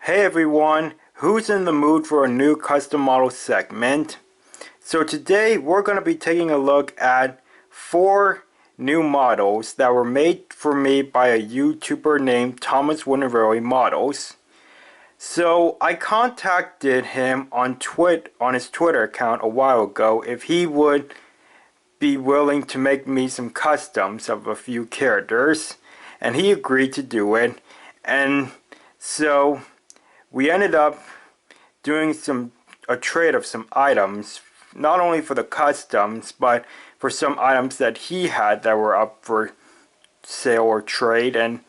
Hey everyone, who's in the mood for a new custom model segment? So today we're going to be taking a look at 4 new models that were made for me by a YouTuber named Thomas Railway Models. So I contacted him on his Twitter account a while ago if he would be willing to make me some customs of a few characters, and he agreed to do it. And so we ended up doing a trade of some items, not only for the customs, but for some items that he had that were up for sale or trade. And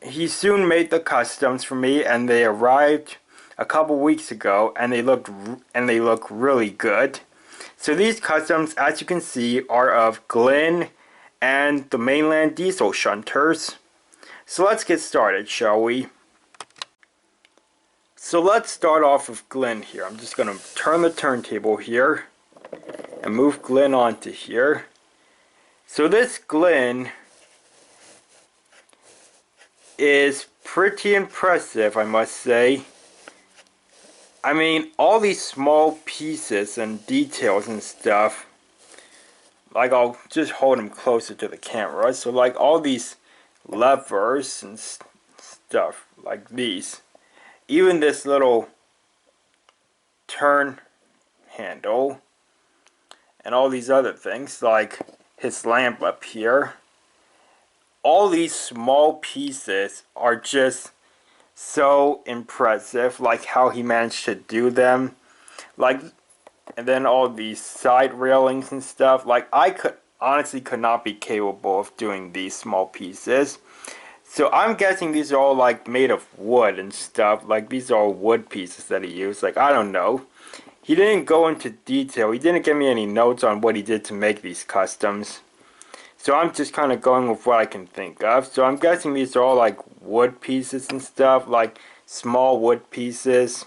he soon made the customs for me, and they arrived a couple weeks ago, and they look really good. So these customs, as you can see, are of Glynn and the Mainland diesel shunters. So let's get started, shall we? So let's start off with Glynn here. I'm just going to turn the turntable here and move Glynn onto here. So this Glynn is pretty impressive, I must say. I mean, all these small pieces and details and stuff, like I'll just hold him closer to the camera. So like all these levers and stuff like these. Even this little turn handle and all these other things, like his lamp up here. All these small pieces are just so impressive, like how he managed to do them. Like, and then all these side railings and stuff. Like, I honestly could not be capable of doing these small pieces. So I'm guessing these are all like made of wood and stuff. Like these are all wood pieces that he used. Like, I don't know. He didn't go into detail. He didn't give me any notes on what he did to make these customs. So I'm just kind of going with what I can think of. So I'm guessing these are all like wood pieces and stuff. Like small wood pieces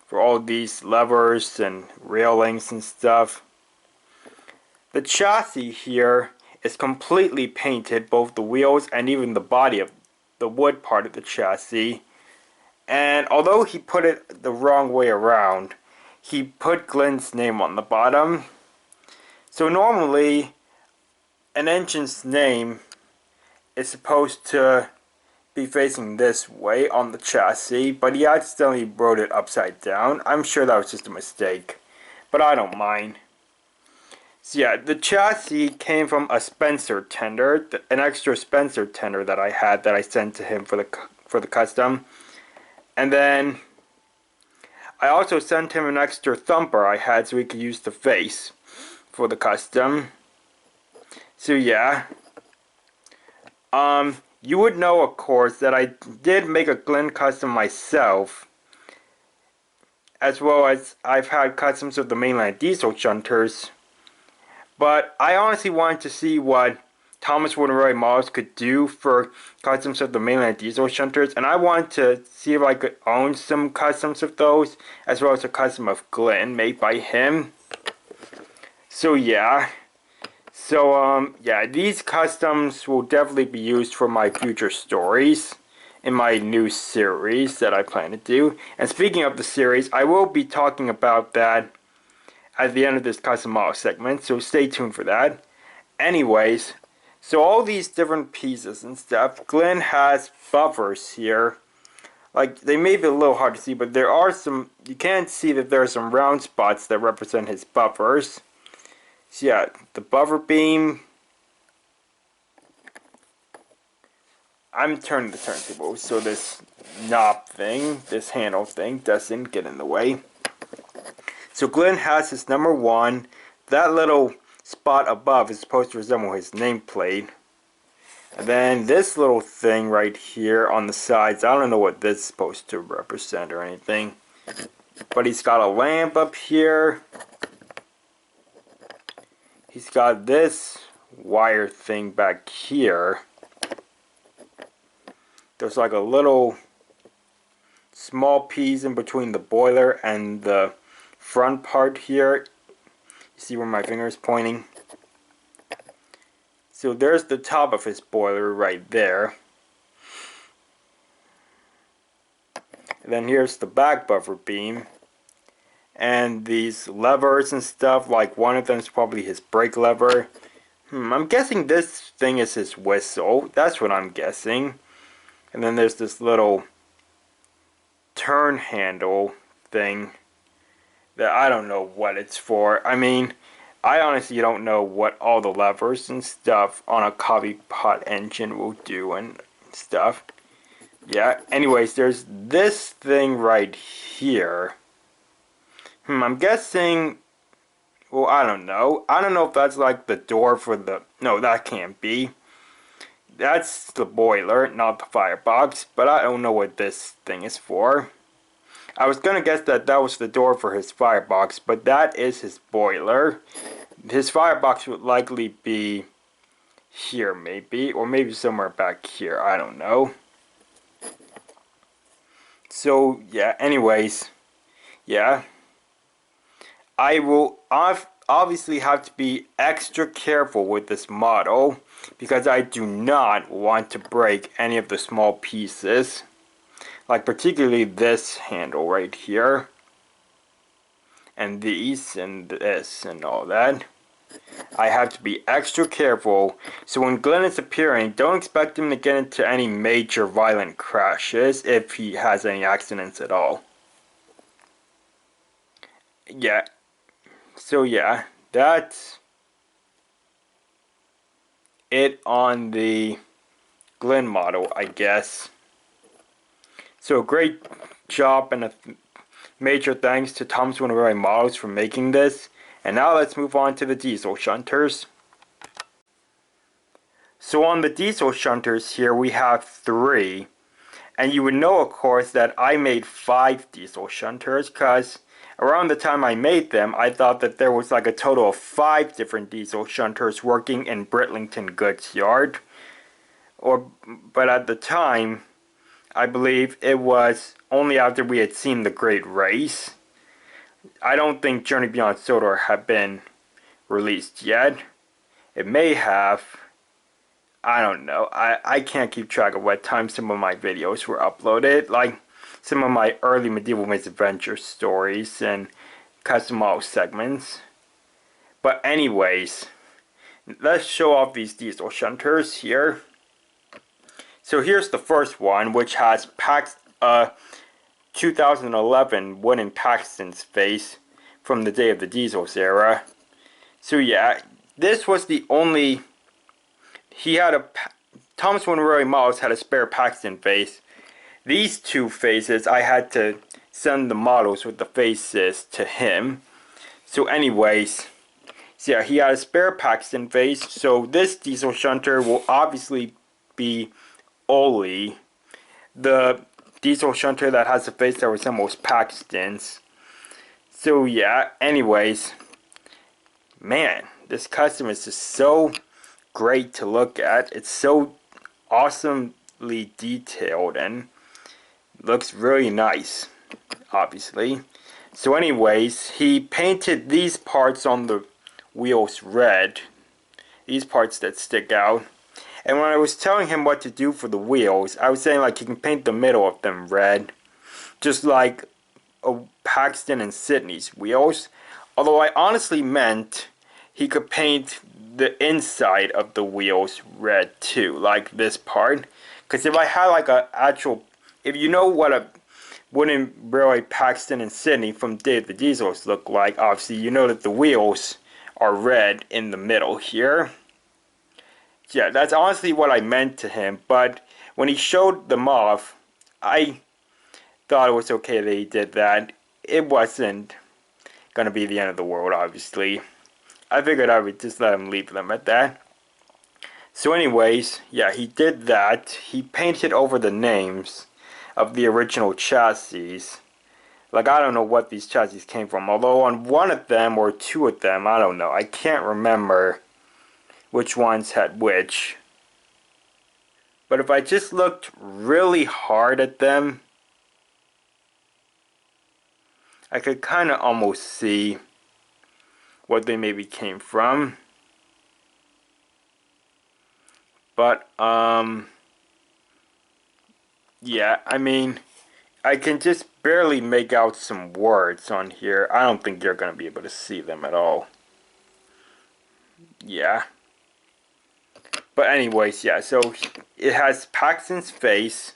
for all these levers and railings and stuff. The chassis here is completely painted, both the wheels and even the body of the wood part of the chassis. And although he put it the wrong way around, he put Glynn's name on the bottom. So normally an engine's name is supposed to be facing this way on the chassis, but he accidentally wrote it upside down. I'm sure that was just a mistake, but I don't mind. So yeah, the chassis came from a Spencer tender, an extra Spencer tender that I had that I sent to him for the custom. And then I also sent him an extra thumper I had so he could use the face for the custom. So yeah, you would know, of course, that I did make a Glynn custom myself, as well as I've had customs of the Mainland diesel shunters. But I honestly wanted to see what Thomas Railway Models could do for customs of the Mainland diesel shunters, and I wanted to see if I could own some customs of those, as well as a custom of Glynn made by him. So yeah. So yeah, these customs will definitely be used for my future stories in my new series that I plan to do. And speaking of the series, I will be talking about that at the end of this custom model segment, so stay tuned for that. Anyways, so all these different pieces and stuff, Glynn has buffers here. Like, they may be a little hard to see, but there are some, you can see that there are some round spots that represent his buffers. So yeah, the buffer beam. I'm turning the turntable so this knob thing, this handle thing, doesn't get in the way. So Glynn has his number 1. That little spot above is supposed to resemble his nameplate. And then this little thing right here on the sides, I don't know what this is supposed to represent or anything. But he's got a lamp up here. He's got this wire thing back here. There's like a little small piece in between the boiler and the front part here. You see where my finger is pointing? So there's the top of his boiler right there. And then here's the back buffer beam. And these levers and stuff, like one of them is probably his brake lever. I'm guessing this thing is his whistle. That's what I'm guessing. And then there's this little turn handle thing that I don't know what it's for. I mean, I honestly don't know what all the levers and stuff on a coffee pot engine will do and stuff. Yeah, anyways, there's this thing right here. I'm guessing, well, I don't know. I don't know if that's like the door for the, no, that can't be. That's the boiler, not the firebox, but I don't know what this thing is for. I was gonna guess that that was the door for his firebox, but that is his boiler. His firebox would likely be here, maybe, or maybe somewhere back here. I don't know. So yeah, anyways, yeah, I will obviously have to be extra careful with this model because I do not want to break any of the small pieces, like particularly this handle right here, and these, and this, and all that. I have to be extra careful, so when Glynn is appearing, don't expect him to get into any major violent crashes if he has any accidents at all. Yeah, so yeah, that's it on the Glynn model, I guess. So great job and a major thanks to Thomson Railway Models for making this. And now let's move on to the diesel shunters. So on the diesel shunters here we have 3. And you would know, of course, that I made 5 diesel shunters because around the time I made them, I thought that there was like a total of 5 different diesel shunters working in Britlington Goods Yard. But at the time, I believe it was only after we had seen the Great Race. I don't think Journey Beyond Sodor had been released yet. It may have. I don't know. I can't keep track of what time some of my videos were uploaded. Like some of my early Medieval Misadventure stories and custom model segments. But anyways, let's show off these diesel shunters here. So here's the first one, which has 2011 wooden Paxton's face from the day of the Diesels era. So yeah, this was the only, he had a, Thomson Railway Models had a spare Paxton face. These 2 faces, I had to send the models with the faces to him. So anyways, so yeah, he had a spare Paxton face. So this diesel shunter will obviously be Oli, the diesel shunter that has a face that resembles Paxton's. So yeah, anyways, man, this custom is just so great to look at. It's so awesomely detailed and looks really nice, obviously. So anyways, he painted these parts on the wheels red, these parts that stick out. And when I was telling him what to do for the wheels, I was saying like he can paint the middle of them red, just like Paxton and Sydney's wheels. Although I honestly meant he could paint the inside of the wheels red too, like this part. Because if I had like a actual, if you know what a wooden railway Paxton and Sydney from Day of the Diesels look like, obviously you know that the wheels are red in the middle here. Yeah, that's honestly what I meant to him, but when he showed them off, I thought it was okay that he did that. It wasn't gonna be the end of the world, obviously. I figured I would just let him leave them at that. So anyways, yeah, he did that. He painted over the names of the original chassis. Like, I don't know what these chassis came from, although on one of them, or 2 of them, I don't know. I can't remember which ones had which. But if I just looked really hard at them, I could kind of almost see what they maybe came from. But, yeah, I mean, I can just barely make out some words on here. I don't think you're going to be able to see them at all. Yeah. But anyways, yeah, so it has Paxton's face.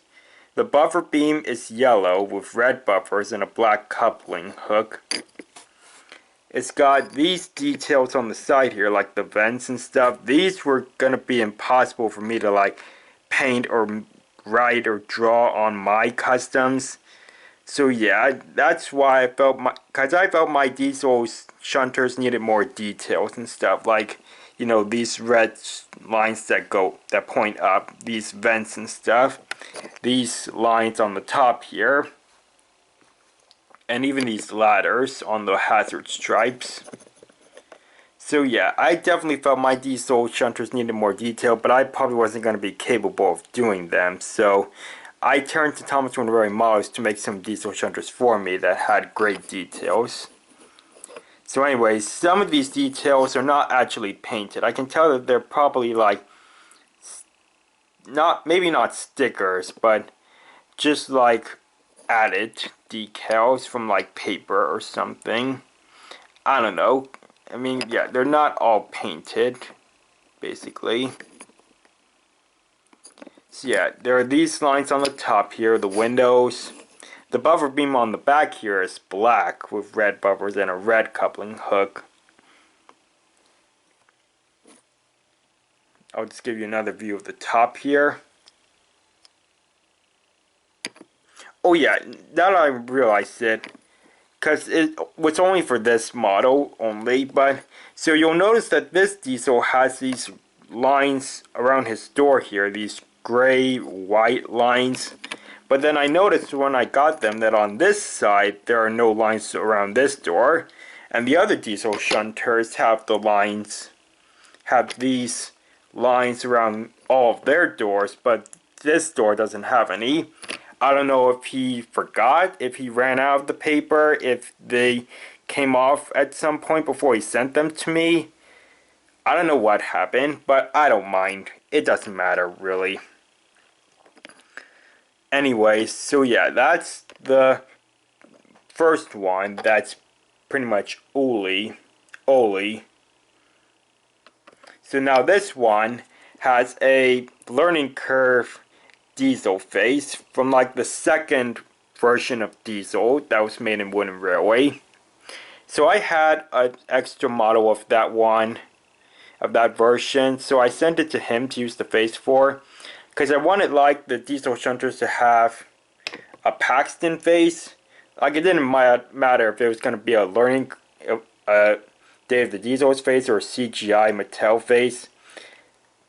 The buffer beam is yellow with red buffers and a black coupling hook. It's got these details on the side here, like the vents and stuff. These were going to be impossible for me to like paint or write or draw on my customs. So yeah, that's why I felt my diesel shunters needed more details and stuff, like, you know, these red lines that point up, these vents and stuff, these lines on the top here, and even these ladders on the hazard stripes. So yeah, I definitely felt my diesel shunters needed more detail, but I probably wasn't going to be capable of doing them, so I turned to Thomas Railway Models to make some diesel shunters for me that had great details. So anyways, some of these details are not actually painted. I can tell that they're probably like, maybe not stickers, but just like added decals from like paper or something. I don't know. I mean, yeah, they're not all painted, basically. So yeah, there are these lines on the top here, the windows. The buffer beam on the back here is black with red buffers and a red coupling hook. I'll just give you another view of the top here. Oh yeah, now that I realized it, because it was only for this model only, but so you'll notice that this diesel has these lines around his door here, these gray white lines. But then I noticed when I got them that on this side there are no lines around this door, and the other diesel shunters have these lines around all of their doors, but this door doesn't have any. I don't know if he forgot, if he ran out of the paper, if they came off at some point before he sent them to me. I don't know what happened, but I don't mind. It doesn't matter, really. Anyways, so yeah, that's the first one. That's pretty much Oli. So now this one has a learning curve diesel face from like the second version of diesel that was made in Wooden Railway. So I had an extra model of that one, of that version, so I sent it to him to use the face for, because I wanted like the diesel shunters to have a Paxton face. Like, it didn't matter if it was going to be a learning Day of the Diesel's face or a CGI Mattel face,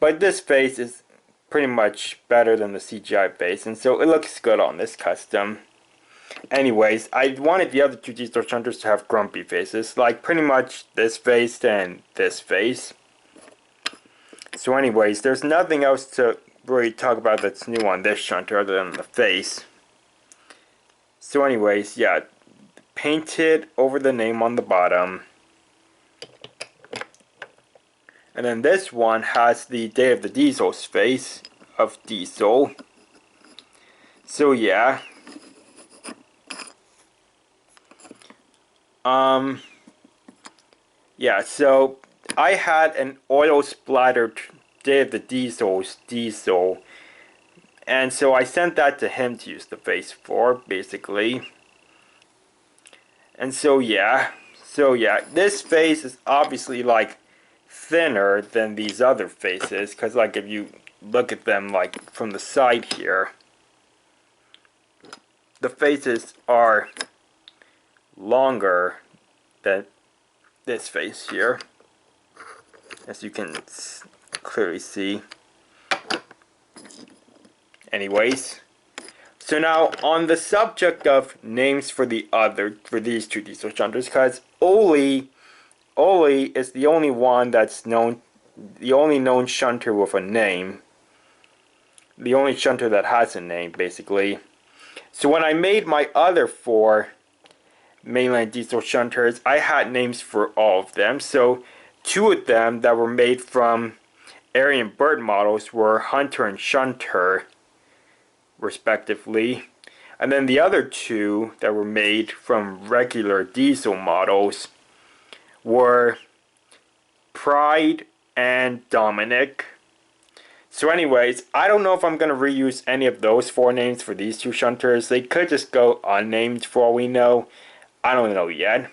but this face is pretty much better than the CGI face, and so it looks good on this custom. Anyways, I wanted the other two diesel shunters to have grumpy faces, like pretty much this face and this face. So anyways, there's nothing else to really talk about that's new on this shunter other than the face. So anyways, yeah, painted over the name on the bottom. And then this one has the Day of the Diesel's face of Diesel. So yeah. Yeah, so I had an oil splattered Day of the Diesel's Diesel. And so I sent that to him to use the face for, basically. And so yeah. So yeah, this face is obviously like thinner than these other faces, because like if you look at them like from the side here, the faces are longer than this face here, as you can clearly see. Anyways, so now on the subject of names for these two diesel shunters, because Oli is the only one that's known, the only known shunter with a name. The only shunter that has a name, basically. So when I made my other 4 Mainland diesel shunters, I had names for all of them. So 2 of them that were made from Aryan Bird models were Hunter and Shunter, respectively. And then the other two that were made from regular diesel models were Pride and Dominic. So anyways, I don't know if I'm going to reuse any of those 4 names for these 2 shunters. They could just go unnamed for all we know. I don't know yet.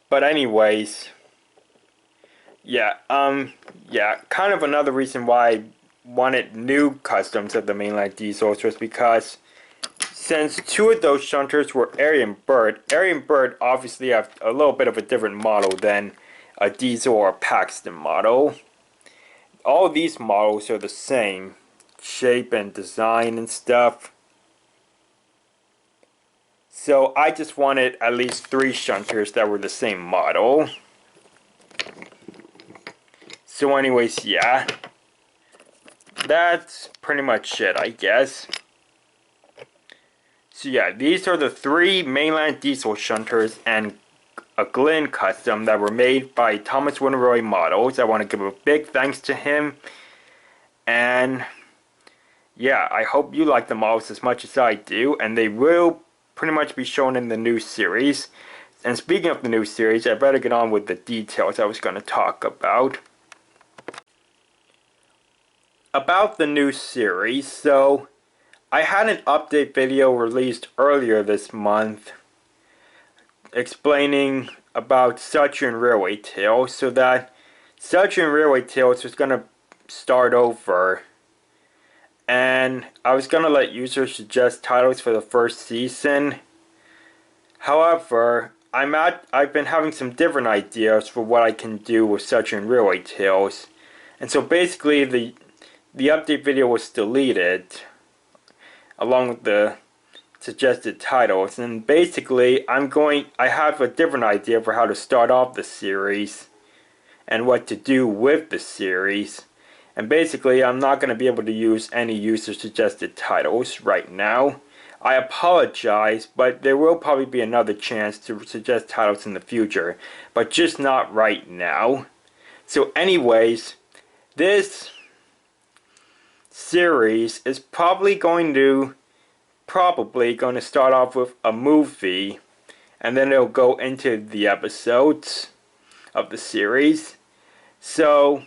But anyways, yeah, kind of another reason why I wanted new customs of the Mainland diesels was because since 2 of those shunters were Aryan Bird obviously have a little bit of a different model than a diesel or a Paxton model. All of these models are the same shape and design and stuff. So I just wanted at least 3 shunters that were the same model. So anyways, yeah. That's pretty much it, I guess. So yeah, these are the 3 Mainland diesel shunters and a Glynn custom that were made by Thomas Winroy Models. I want to give a big thanks to him. And yeah, I hope you like the models as much as I do. And they will pretty much be shown in the new series. And speaking of the new series, I better get on with the details I was going to talk about. About the new series, so I had an update video released earlier this month explaining about Sudrian Railway Tales, so that Sudrian Railway Tales was going to start over, and I was going to let users suggest titles for the first season. However, I've been having some different ideas for what I can do with Sudrian Railway Tales, and so basically the update video was deleted along with the suggested titles, and basically I have a different idea for how to start off the series and what to do with the series. And basically I'm not going to be able to use any user suggested titles right now. I apologize, but there will probably be another chance to suggest titles in the future, but just not right now. So anyways, this series is probably going to start off with a movie, and then it'll go into the episodes of the series. So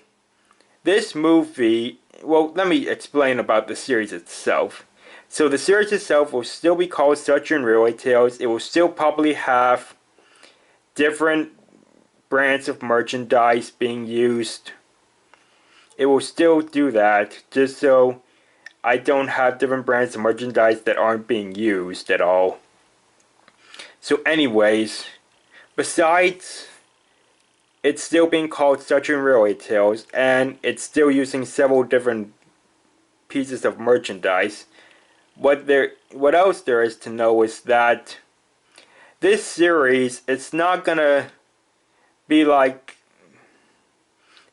this movie, well, let me explain about the series itself. So the series itself will still be called Sudrian Railway Tales. It will still probably have different brands of merchandise being used. It will still do that, just so I don't have different brands of merchandise that aren't being used at all. So anyways, besides it's still being called Sudrian Railway Tales, and it's still using several different pieces of merchandise, what else there is to know is that this series, it's not gonna be like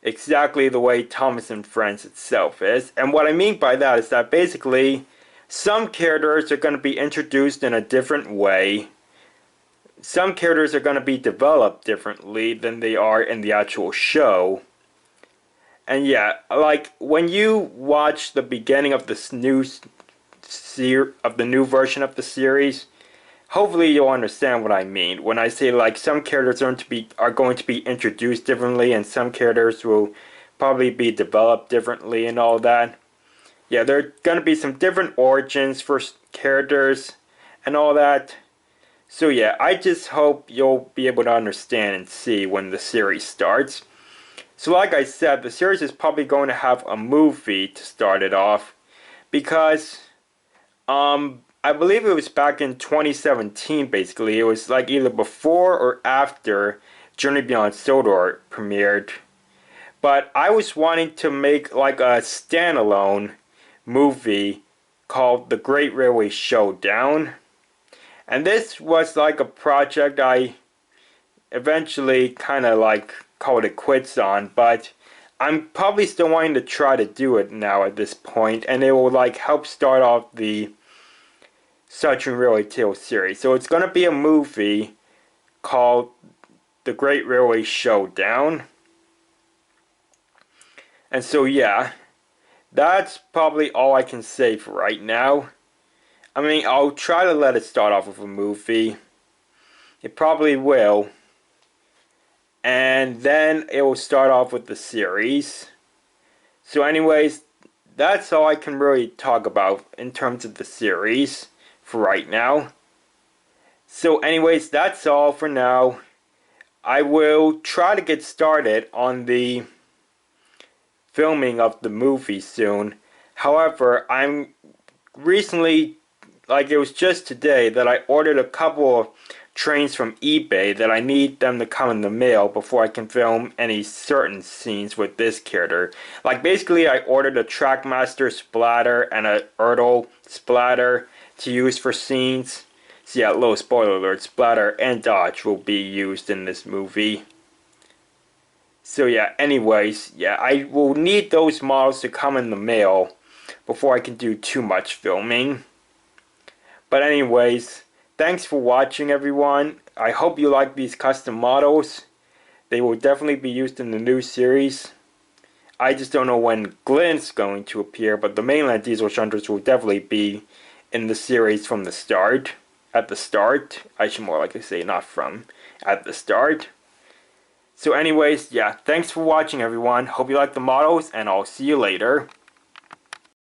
exactly the way Thomas and Friends itself is. And what I mean by that is that basically some characters are going to be introduced in a different way. Some characters are going to be developed differently than they are in the actual show. And yeah, like when you watch the beginning of this new version of the series, hopefully you'll understand what I mean when I say like some characters are going to be introduced differently, and some characters will probably be developed differently and all that. Yeah, there are going to be some different origins for characters and all that. So yeah, I just hope you'll be able to understand and see when the series starts. So like I said, the series is probably going to have a movie to start it off, because I believe it was back in 2017, basically. It was like either before or after Journey Beyond Sodor premiered. But I was wanting to make like a standalone movie called The Great Railway Showdown. And this was like a project I eventually kind of like called it quits on, but I'm probably still wanting to try to do it now at this point, and it will like help start off the Sudrian Railway Tales series. So it's going to be a movie called The Great Railway Showdown. And so yeah, that's probably all I can say for right now. I mean, I'll try to let it start off with a movie. It probably will. And then it will start off with the series. So anyways, that's all I can really talk about in terms of the series for right now. So anyways, that's all for now. I will try to get started on the filming of the movie soon. However, I'm recently, like it was just today, that I ordered a couple of trains from eBay that I need them to come in the mail before I can film any certain scenes with this character. Like basically I ordered a Trackmaster splatter and a Ertl splatter to use for scenes. So yeah, little spoiler alert, splatter and dodge will be used in this movie. So yeah, anyways, yeah, I will need those models to come in the mail before I can do too much filming. But anyways, thanks for watching everyone. I hope you like these custom models. They will definitely be used in the new series. I just don't know when Glynn's going to appear, but the Mainland diesel shunters will definitely be in the series from the start. At the start. I should more likely say not from. At the start. So anyways, yeah, thanks for watching everyone. Hope you like the models, and I'll see you later.